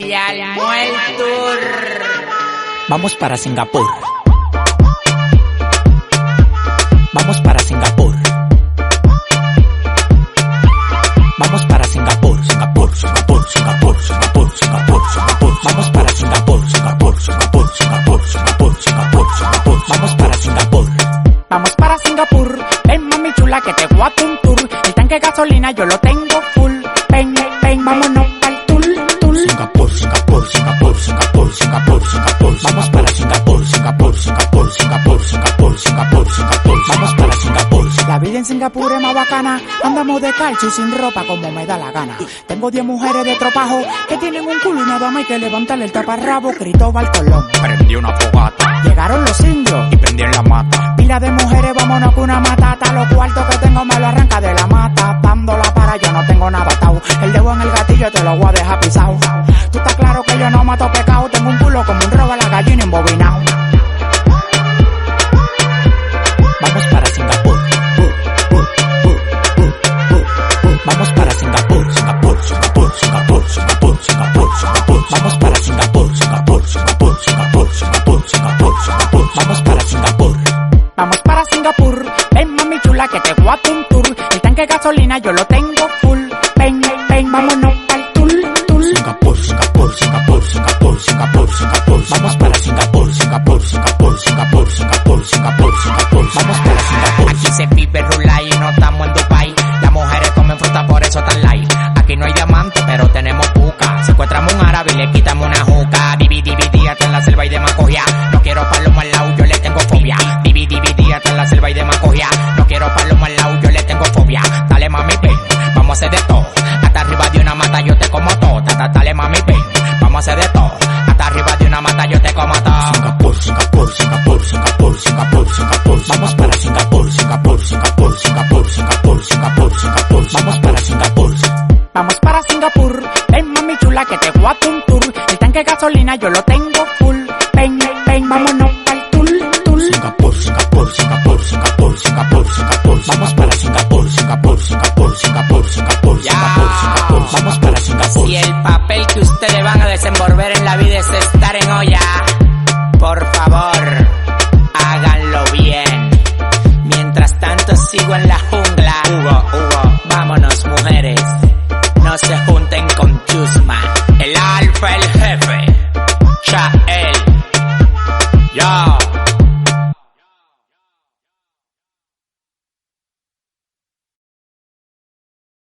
Se armó el tour. Vamos para Singapur. Vamos para Singapur. Vamos para Singapur, Singapur, Singapur, Singapur, Singapur, Singapur, Singapur. Vamos para Singapur, Singapur, Singapur, Singapur, Singapur, Singapur, Singapur. Vamos para Singapur. Vamos para Singapur. Ven mami chula que te voy a un tour. El tanque de gasolina yo lo tengo full. Ven, ven, vámonos pa'l tour, tour. Singapur, Singapur, Singapur, Singapur, Singapur, Singapur. Vamos para Singapur, Singapur, Singapur, Singapur, Singapur, Singapur, Singapur. Vamos para Singapur. La vida en Singapur es más bacana. Andamos descalzos y sin ropa como me da la gana. Tengo 10 mujeres de tropajo que tienen un culo y nada más hay que levantarle el taparrabo. Cristóbal Colón Prendí una fogata llegaron los indios y prendí en la mata. Pila de mujeres, vámonos con una matata. Los cuartos que tengo me lo arranca de la mata. Dándola para yo no tengo nada atado. El dedo en el gatillo te lo voy a dejar pisado. Tú estás claro que yo no mato pecado. Tengo un culo como un robo a la gallina embobinado. Vamos para Singapur. Vamos para Singapur, Singapur, Singapur, Singapur, Singapur, Singapur, Singapur. Vamos para Singapur, Singapur, Singapur, Singapur, Singapur, Singapur, Singapur. Vamos para Singapur. Vamos para Singapur. Ven mami chula que te voy a un tour. El tanque de gasolina yo lo tengo full. Ven, ven, vámonos pa'l tour, tour. Singapur, Singapur, Singapur, Singapur, Singapur, Singapur. Vamos para Singapur, Singapur, Singapur, Singapur, Singapur, Singapur, Singapur. Vamos para Singapur. Aquí se vive rulay y no estamos en Dubai. Las mujeres comen fruta, por eso tan light. Aquí no hay diamante, pero tenemos puca. Secuestramos un árabe y le quitamos una juca. Dividíate en la selva y de Macogía. No quiero palomo al lado, yo le tengo fobia. Dividíate en la selva y de Macogía. No quiero palomo al lado, yo le tengo fobia. Dale mami, ven, vamos a hacer de todo. Hasta arriba de una mata yo te como todo. Dale mami, ven, vamos a hacer de todo. Hasta arriba de una mata yo te como todo. Singapur, Singapur, Singapur, Singapur, Singapur, Singapur. Vamos para Singapur, Singapur, Singapur, Singapur, Singapur, Singapur, Singapur. Vamos para Singapur. Vamos para Singapur. Ven mami chula que te voy a un tour. El tanque de gasolina yo lo tengo full. Ven, ven, vámonos pa'l tour, tour. Singapur, Singapur, Singapur, Singapur, Singapur, Singapur. Vamos para Singapur, Singapur, Singapur, Singapur, Singapur, Singapur, Singapur. Vamos para Singapur. Si el papel que ustedes van a desenvolver en la vida es estar en olla, por favor, háganlo bien. Mientras tanto sigo en la